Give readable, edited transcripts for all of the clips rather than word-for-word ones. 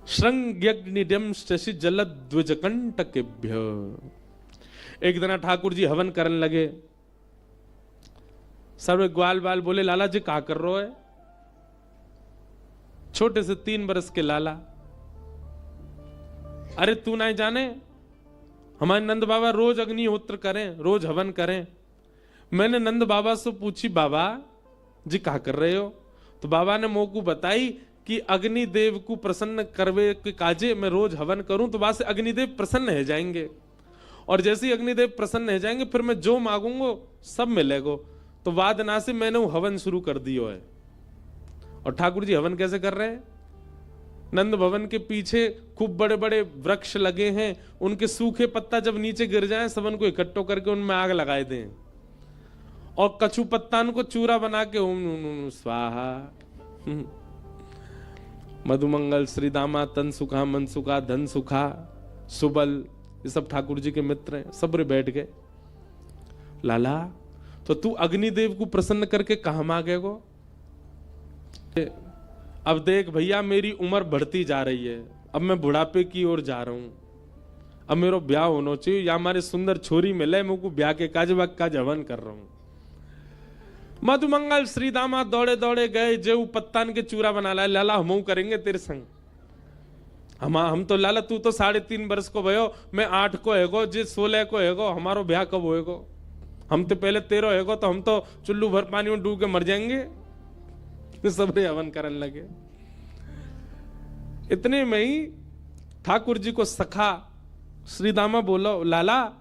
श्रृंग्यग्निड्यम शशि जलद्विज कंटकेभ्य। एक दिन ठाकुर जी हवन करने लगे। सर्वे ग्वाल बाल बोले, लाला जी क्या कर रहे हो? छोटे से 3 बरस के लाला, अरे तू नहीं जाने हमारे नंद बाबा रोज अग्निहोत्र करें, रोज हवन करें। मैंने नंद बाबा से पूछी, बाबा जी क्या कर रहे हो? तो बाबा ने मोकू बताई कि अग्निदेव को प्रसन्न करवे के काजे मैं रोज हवन करूं तो वहां से अग्निदेव प्रसन्न हो जाएंगे, और जैसे ही अग्निदेव प्रसन्न हो जाएंगे फिर मैं जो मांगूंगा सब मिलेगा। तो वादना से मैंने वो हवन शुरू कर दियो है। और ठाकुर जी हवन कैसे कर रहे हैं? नंद भवन के पीछे खूब बड़े बड़े वृक्ष लगे हैं, उनके सूखे पत्ता जब नीचे गिर जाएं सबन को इकट्ठो करके उनमें आग लगाए दें, और कछू पत्तान को चूरा बना के ओम स्वाहा मधुमंगल श्री दामा तन सुखा मन सुखा धन सुखा सुबल, ये सब ठाकुर जी के मित्र हैं। सब रे बैठ गए। लाला तो तू अग्निदेव को प्रसन्न करके कहां मांगे गो? अब देख भैया मेरी उम्र बढ़ती जा रही है, अब मैं बुढ़ापे की ओर जा रहा हूं, अब मेरा ब्याह होना चाहिए, या हमारे सुंदर छोरी मिले मुझको ब्याह के काज हवन कर रहा हूं। मधुमंगल श्री दामा दौड़े दौड़े गए, जेऊ पत्तान के चूरा बना लाए। लाला हम करेंगे तेरे संग। हम तो लाला तू तो 3.5 वर्ष को भयो, मैं 8 को हैगो, जे 16 को हैगो, हमारो ब्याह कब होएगो? हम तो पहले 13 हैगो, तो हम तो चुल्लू भर पानी में डूब के मर जाएंगे। सबरे हवन करने लगे। इतने में ही ठाकुर जी को सखा श्री दामा बोलो, लाला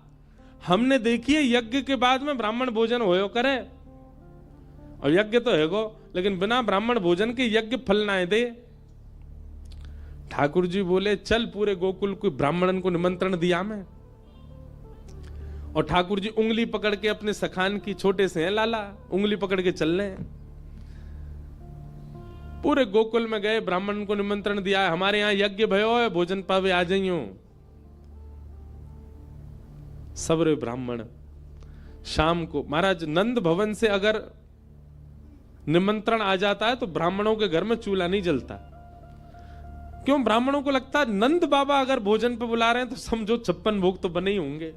हमने देखिए यज्ञ के बाद में ब्राह्मण भोजन होयो करे, और यज्ञ तो है गो, लेकिन बिना ब्राह्मण भोजन के यज्ञ फल ना दे। ठाकुर जी बोले, चल पूरे गोकुल को ब्राह्मणन को निमंत्रण दिया मैं। और ठाकुर जी उंगली पकड़ के अपने सखान की, छोटे से हैं लाला, उंगली पकड़ के चल रहे हैं। पूरे गोकुल में गए, ब्राह्मण को निमंत्रण दिया है, हमारे यहां यज्ञ भयो है, भोजन पावे आ जाइयो। सबरे ब्राह्मण शाम को, महाराज नंद भवन से अगर निमंत्रण आ जाता है तो ब्राह्मणों के घर में चूल्हा नहीं जलता। क्यों? ब्राह्मणों को लगता है नंद बाबा अगर भोजन पे बुला रहे हैं तो समझो 56 भोग तो बने ही होंगे।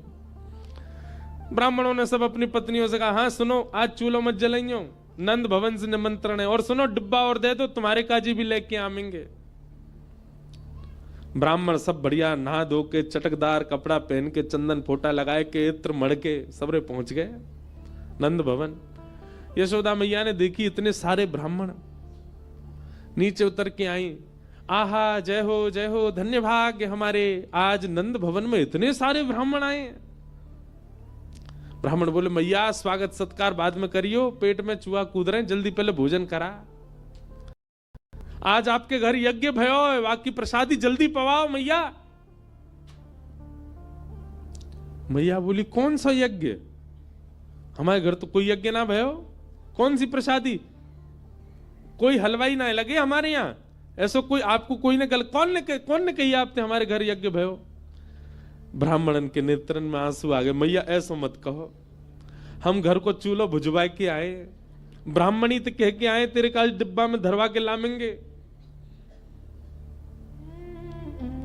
ब्राह्मणों ने सब अपनी पत्नियों से कहा, हाँ सुनो आज चूल्हो मत जलाइयो, नंद भवन से निमंत्रण है, और सुनो डिब्बा और दे दो, तुम्हारे काजी भी लेके आवेंगे। ब्राह्मण सब बढ़िया नहा धो के, चटकदार कपड़ा पहन के, चंदन फोटा लगाए के, इत्र मड़ के सबरे पहुंच गए नंद भवन। यशोदा मैया ने देखी इतने सारे ब्राह्मण, नीचे उतर के आई, आहा जय हो धन्य भाग्य हमारे, आज नंद भवन में इतने सारे ब्राह्मण आए। ब्राह्मण बोले, मैया स्वागत सत्कार बाद में करियो, पेट में चूहा कूद रहे, जल्दी पहले भोजन करा। आज आपके घर यज्ञ भयो है, बाकी प्रसादी जल्दी पवाओ मैया। मैया बोली, कौन सा यज्ञ? हमारे घर तो कोई यज्ञ ना भयो, कौन सी प्रसादी? कोई हलवाई ना लगे हमारे यहाँ, ऐसा कोई आपको कोई ने कौन ने कही आपने हमारे घर यज्ञ भयो? ब्राह्मणन के नेत्रन में आंसू आ गए। मैया ऐसा मत कहो, हम घर को चूल्हो भुजवा के आए, ब्राह्मणी तो कह के आए तेरे का डिब्बा में धरवा के लामेंगे।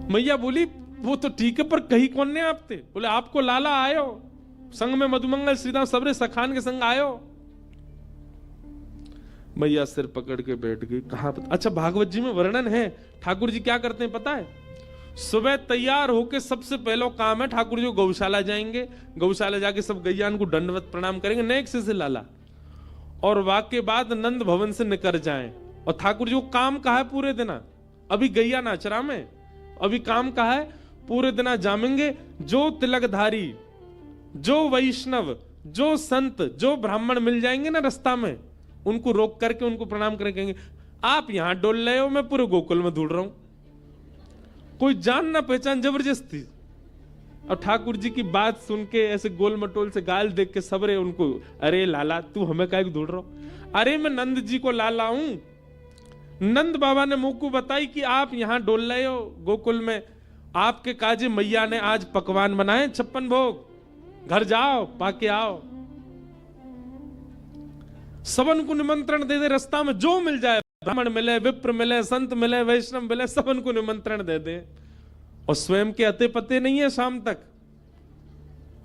मैया बोली, वो तो ठीक है पर कही कौन ने आप थे? बोले, आपको लाला आयो, संग में मधुमंगल श्रीदाम सबरे सखान के संग आयो। मैया सिर पकड़ के बैठ गई। कहा? अच्छा भागवत जी में वर्णन है, ठाकुर जी क्या करते हैं पता है? सुबह तैयार होके सबसे पहला काम है ठाकुर जी गौशाला जाएंगे, गौशाला जाके सब गैयान को दंडवत प्रणाम करेंगे नेक से लाला, और वाके बाद नंद भवन से निकल जाएं। और ठाकुर जी को काम कहा है पूरे दिन, अभी गैया नाचरा में, अभी काम कहा है पूरे दिन जामेंगे। जो तिलकधारी, जो वैष्णव, जो संत, जो ब्राह्मण मिल जाएंगे ना रास्ता में, उनको रोक करके उनको प्रणाम करेंगे, आप यहां डोल रहे हो, मैं पूरे गोकुल में ढूंढ रहा हूं, कोई जान ना पहचान जबरदस्ती। और ठाकुर जी की बात सुन के ऐसे गोल मटोल से गाल देख के सबरे उनको, अरे लाला तू हमें काहे ढूंढ रहा हो? अरे मैं नंद जी को लाला हूं, नंद बाबा ने मुझको बताई कि आप यहां डोल रहे हो गोकुल में, आपके काजे मैया ने आज पकवान बनाए 56 भोग, घर जाओ पाके आओ। सबन को निमंत्रण दे दे, रास्ता में जो मिल जाए ब्राह्मण मिले, विप्र मिले, संत मिले, वैष्णव मिले, सब उनको निमंत्रण दे दे और स्वयं के अते पते नहीं है शाम तक।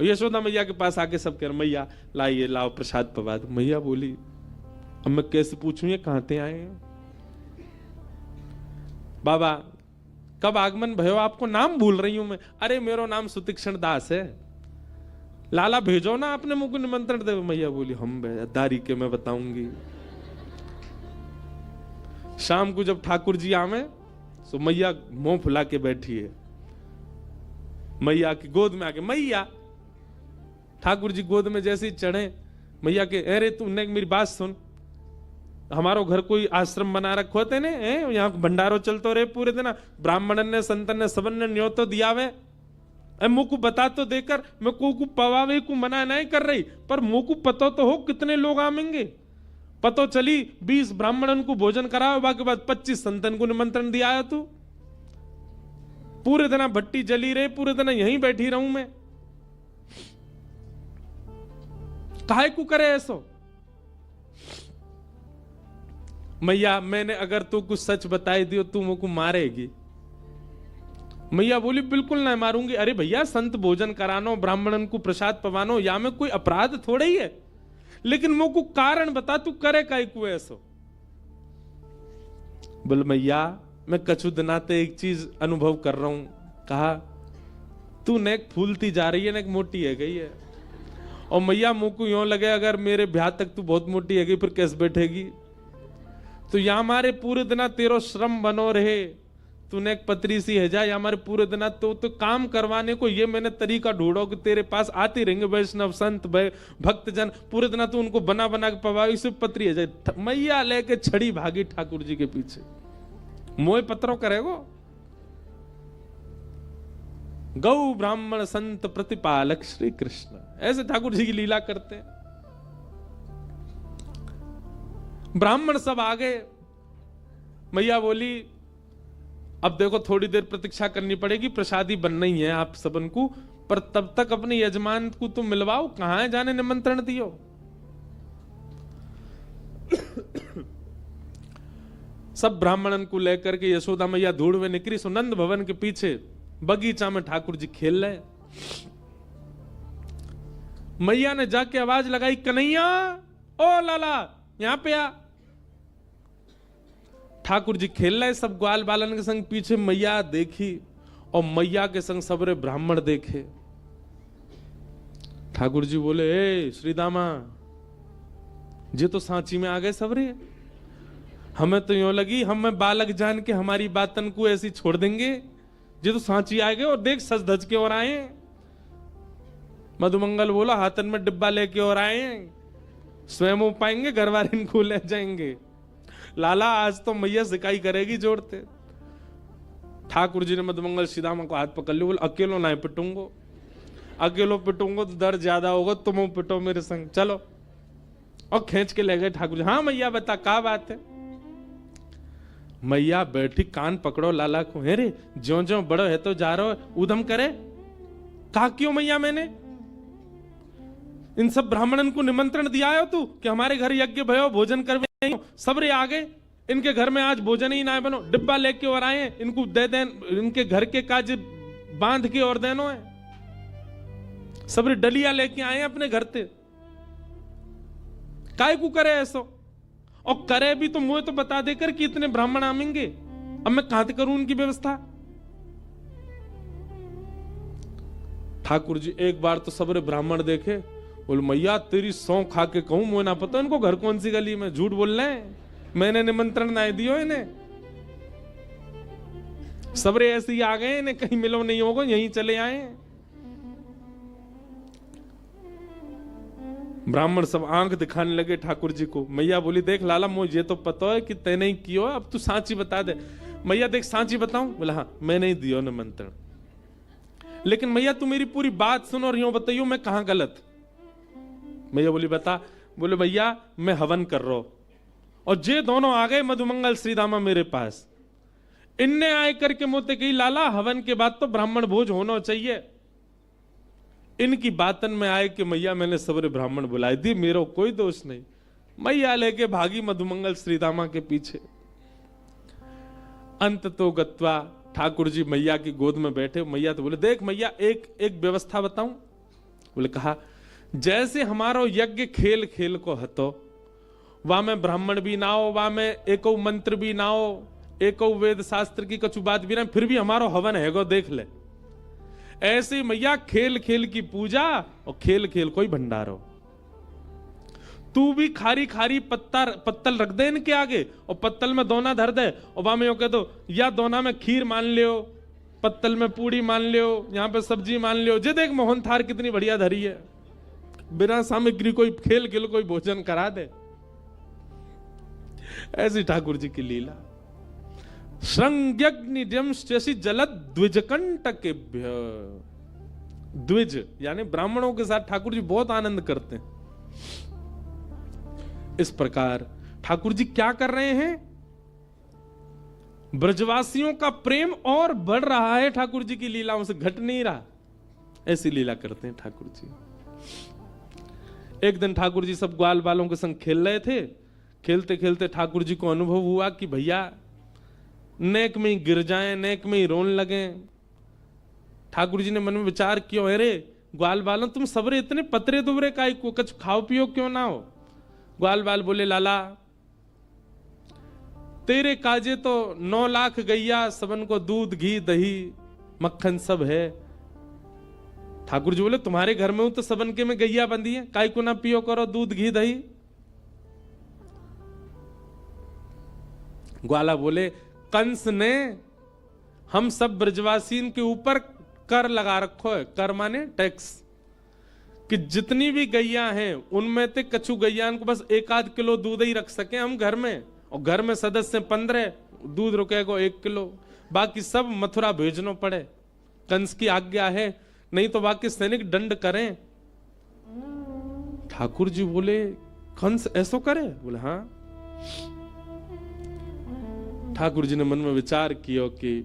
यशोदा मैया के पास आके सब कह रहे मैया लाइए, लाओ प्रसाद पवाद। मैया बोली अब मैं कैसे पूछूं ये कहां से आए हैं? बाबा कब आगमन भयो, आपको नाम भूल रही हूं मैं। अरे मेरा नाम सुतीक्षण दास है। लाला भेजो ना अपने मुंह को निमंत्रण दे। मैया बोली हम दारी के मैं बताऊंगी। शाम को जब ठाकुर जी आवे तो मैया मुंह फुला के बैठी है, मैया की गोद में आके मैया। ठाकुर जी गोद में जैसे ही चढ़े मैया के अरे तुमने मेरी बात सुन, हमारो घर कोई आश्रम बना रखो थे ने, यहाँ भंडारो चलतो रहे पूरे दिन, ब्राह्मणन ने संतन ने सबन ने न्योतो दियावे, मुंह को बता तो देकर मैं को पवावे को मना नहीं कर रही, पर मुंह को पतो तो हो कितने लोग आवेंगे। पतो चली 20 ब्राह्मणन को भोजन कराओ, बाकी बाद 25 संतन को निमंत्रण दिया है। तू पूरे दिन भट्टी जली रहे, पूरे दिन यहीं बैठी रहूं मैं, काहे को करे ऐसो? मैया मैंने अगर तू कुछ सच बताई दियो तू मुझको मारेगी। मैया बोली बिल्कुल नहीं मारूंगी। अरे भैया संत भोजन करानो, ब्राह्मणन को प्रसाद पवानो, या में कोई अपराध थोड़ा ही है, लेकिन मुझको कारण बता तू करे काहे को ऐसो? बोल मैया मैं कछु दिनाते एक चीज अनुभव कर रहा हूं। कहा तू नेक फूलती जा रही है, नेक मोटी है गई है। और मैया मुंह को यूं लगे अगर मेरे ब्याह तक तू बहुत मोटी है गई फिर कैसे बैठेगी? तो या हमारे पूरे दिना तेरो श्रम बनो रहे, तूने एक पतरी सी है जा, या हमारे पूरे दिना तो काम करवाने को ये मैंने तरीका ढूंढो कि तेरे पास आते रहेंगे वैष्णव संत भक्तजन, पूरे दिना तू उनको बना बना के पवाई, सिर्फ पतरी है जाए। मैया लेके छड़ी भागी ठाकुर जी के पीछे, मोह पत्रों करेगो। गौ ब्राह्मण संत प्रतिपालक श्री कृष्ण, ऐसे ठाकुर जी की लीला करते हैं। ब्राह्मण सब आ गए। मैया बोली अब देखो थोड़ी देर प्रतीक्षा करनी पड़ेगी, प्रसादी बनना ही है आप सबन को, पर तब तक अपने यजमान को तुम मिलवाओ, कहां है जाने निमंत्रण दियो। सब ब्राह्मणन को लेकर के यशोदा मैया धूड़ में निकली। सुनंद भवन के पीछे बगीचा में ठाकुर जी खेल रहे। मैया ने जाके आवाज लगाई कन्हैया ओ लाला यहां पे आ। ठाकुर जी खेल रहे सब ग्वाल बालन के संग, पीछे मैया देखी और मैया के संग सबरे ब्राह्मण देखे। ठाकुर जी बोले ए श्रीदामा जे तो सांची में आ गए सबरे, हमें तो यूं लगी हम बालक जान के हमारी बातन को ऐसी छोड़ देंगे, जे तो सांची आ गए और देख सज धज के और आए। मधुमंगल बोला हाथन में डिब्बा लेके और आए, स्वयं हो पाएंगे घर वाले इनको ले जाएंगे। लाला आज तो मैया सिकाई करेगी जोड़ते। ठाकुर जी ने मधुमंगल श्रीदामा को हाथ पकड़ लिया, बोले अकेलो ना पिटूंगो, अकेलो पिटूंगो तो दर्द ज्यादा होगा, तुम पिटो मेरे संग चलो। और खींच के ले गए ठाकुर जी। हाँ मैया बता क्या बात है? मैया बैठी कान पकड़ो लाला को, हे रे ज्यो ज्यो बड़ो है तो जा रहा उधम करे। कहा क्यों मैया मैंने इन सब ब्राह्मणन को निमंत्रण दिया है तू कि हमारे घर यज्ञ भयो भोजन करवे, सबरे आ गए, इनके घर में आज भोजन ही ना बनो, डिब्बा लेके और आए, इनको दे दें, इनके घर के काज बांध के और देनो है, सबरे डलिया लेके आए अपने घर से। काय को करे ऐसो? और करे भी तो मुझे तो बता देकर कि इतने ब्राह्मण आमेंगे, अब मैं कहां से करूं उनकी व्यवस्था? ठाकुर जी एक बार तो सबरे ब्राह्मण देखे, बोले मैया तेरी सौ खा के कहूं मुझे ना पता इनको घर कौन सी गली में, झूठ बोल रहे हैं, मैंने निमंत्रण ना दियो इन्हें, सबरे ऐसे ही आ गए, इन्हें कहीं मिलो नहीं होगा यहीं चले आए। ब्राह्मण सब आंख दिखाने लगे ठाकुर जी को। मैया बोली देख लाला मुझे तो पता है कि तैने ही कियो, अब तू सांची बता दे। मैया देख सांची बताऊं? बोला हाँ मैंने ही दियो निमंत्रण, लेकिन मैया तू मेरी पूरी बात सुनो और यूं बताइयो मैं कहां गलत। मैया बोली बता। बोले भैया मैं हवन कर रहा हूं और जे दोनों आ गए मधुमंगल श्रीदामा मेरे पास, इनने आए करके मोते कही लाला हवन के बाद तो ब्राह्मण भोज होना चाहिए। इनकी बातन में आए कि मैया मैंने सबरे ब्राह्मण बुलाई दी, मेरा कोई दोष नहीं। मैया लेके भागी मधुमंगल श्रीदामा के पीछे। अंत तो गत्वा ठाकुर जी मैया की गोद में बैठे। मैया तो बोले देख मैया एक एक व्यवस्था बताऊं। बोले कहा जैसे हमारो यज्ञ खेल खेल को हतो, वहां में ब्राह्मण भी ना हो, वहां में एको मंत्र भी ना हो, एको वेद शास्त्र की कछु बात भी ना, फिर भी हमारो हवन है गो देख ले। ऐसे मैया खेल खेल की पूजा और खेल खेल कोई भंडारो। तू भी खारी खारी पत्तल रख दे इनके आगे और पत्तल में दोना धर दे और वहां में यो कह दो या दोना में खीर मान लियो, पत्तल में पूड़ी मान लियो, यहां पे सब्जी मान लियो। जे देख मोहन थार कितनी बढ़िया धरी है, बिना सामग्री कोई खेल खेल कोई भोजन करा दे। ऐसी ठाकुर जी की लीला। श्रृंग्यग्निजंश्चि जलद द्विजकंटकेभ्य। द्विज यानी ब्राह्मणों के साथ ठाकुर जी बहुत आनंद करते हैं। इस प्रकार ठाकुर जी क्या कर रहे हैं, ब्रजवासियों का प्रेम और बढ़ रहा है, ठाकुर जी की लीलाओं से घट नहीं रहा। ऐसी लीला करते हैं ठाकुर जी। एक दिन ठाकुर जी सब ग्वाल बालों के संग खेल रहे थे। खेलते खेलते ठाकुर जी को अनुभव हुआ कि भैया नेक में ही गिर जाएं, नेक में ही रोने लगे। ठाकुर जी ने मन में विचार किया, अरे ग्वाल बालों तुम सबरे इतने पतरे दुबरे काई को, कुछ खाओ पियो क्यों ना हो। ग्वाल बाल बोले लाला तेरे काजे तो 9 लाख गैया, सबन को दूध घी दही मक्खन सब है। ठाकुर जी बोले तुम्हारे घर में हूं तो सबन के में गैया बंधी है, काय को ना पियो करो दूध घी दही। ग्वाला बोले कंस ने हम सब ब्रजवासीन के ऊपर कर लगा रखो है। कर माने टैक्स, कि जितनी भी गैया हैं उनमें से कछु गैया को बस 1-8 किलो दूध ही रख सके हम घर में, और घर में सदस्य 15, दूध रुकेगा 1 किलो, बाकी सब मथुरा भेजनो पड़े। कंस की आज्ञा है, नहीं तो बाकी सैनिक दंड करें। ठाकुर जी बोले कंस ऐसो करे? बोले हाँ। ठाकुर जी ने मन में विचार किया कि